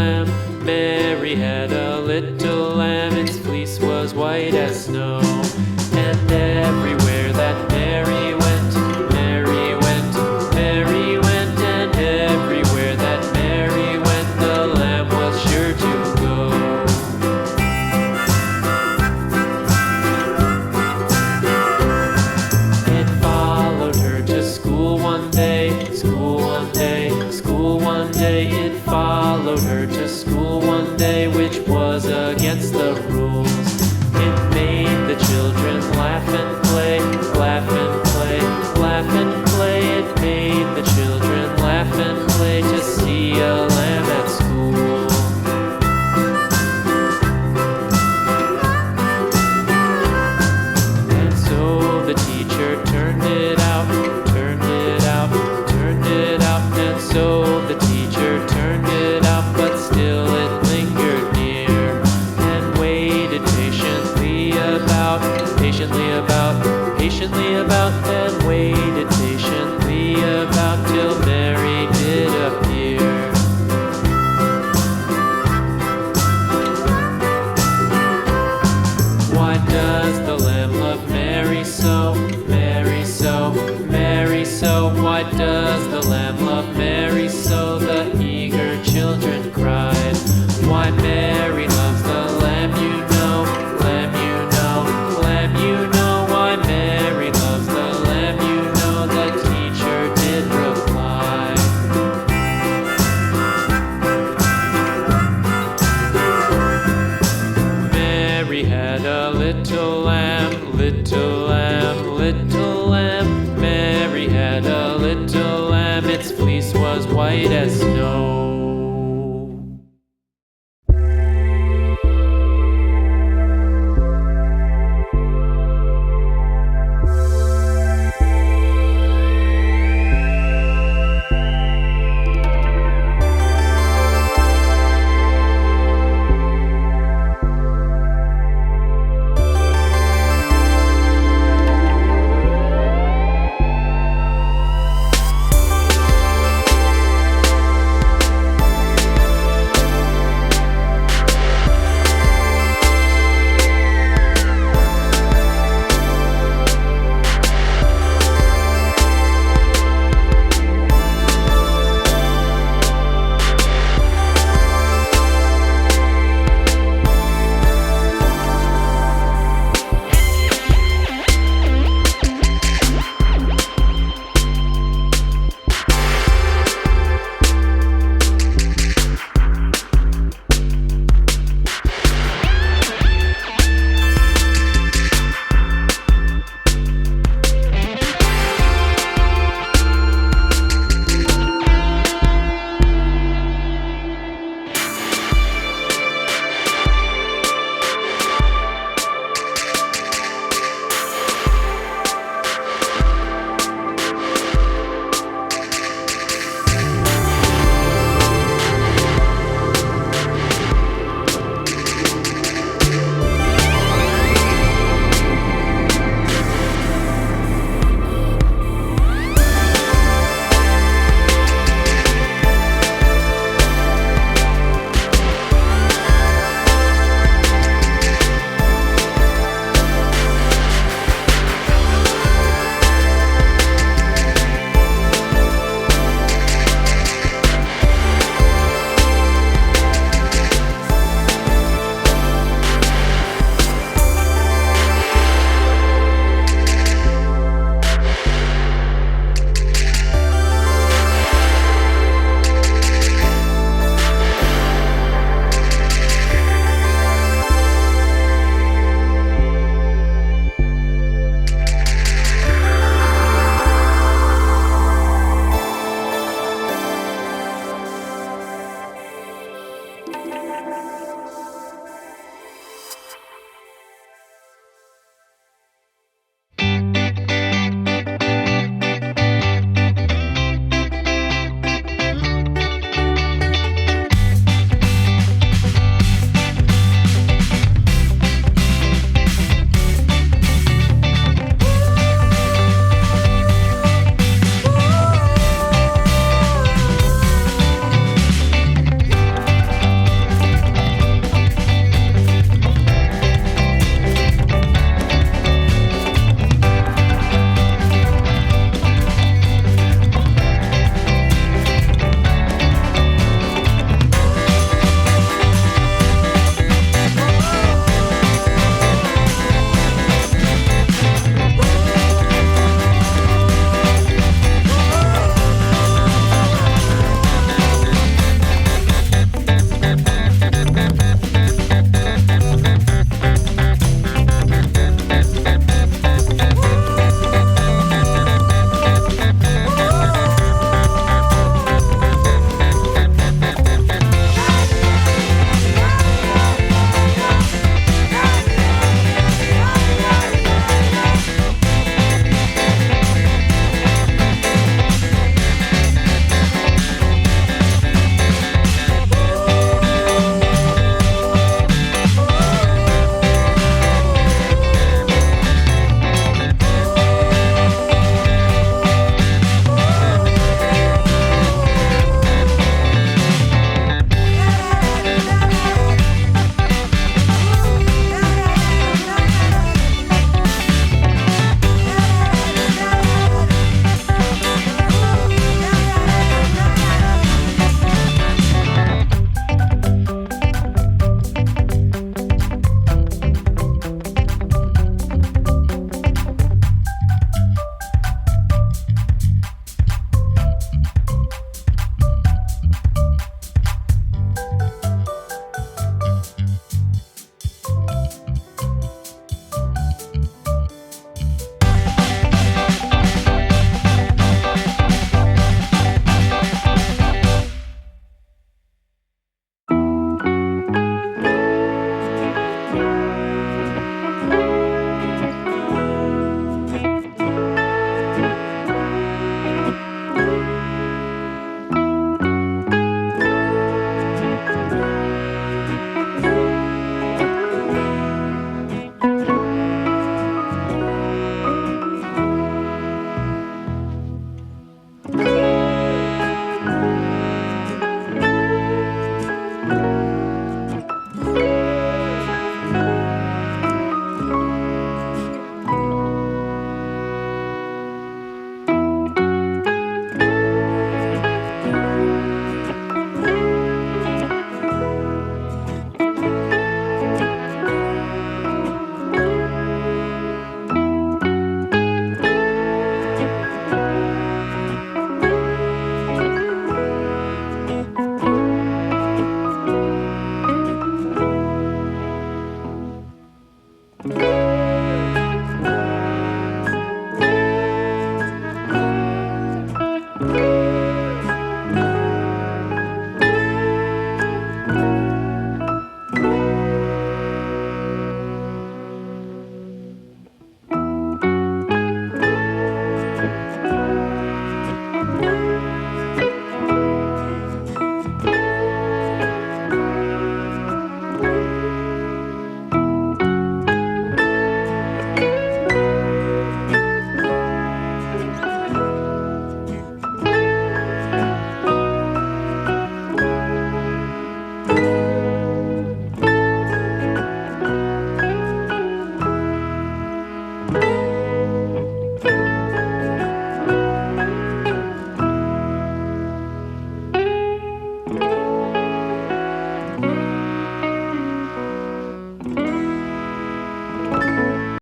lamb. Mary had a little lamb, its fleece was white as snow. And everywhere that Mary went, Mary went, Mary went, and everywhere that Mary went, the lamb was sure to go. It followed her to school one day, school one day, school one day. It followed her to school one day, which was against the rules. It made the children laugh and play, laugh and play, laugh and play. It made the children laugh and play to see a lamb at school. And so the teacher turned it out, turned it out, turned it out. And so the teacher turned it out, but still it lingered near and waited patiently about, patiently about, patiently about, and waited patiently about till Mary did appear. Why does the lamb love Mary so, Mary so, Mary so? Why does the lamb love Mary so? The eager children cried. Why Mary loves the lamb, you know, lamb, you know, lamb, you know. Why Mary loves the lamb, you know, the teacher did reply. Mary had a little lamb, little lamb, little lamb. Mary had a little lamb, its fleece was white as snow.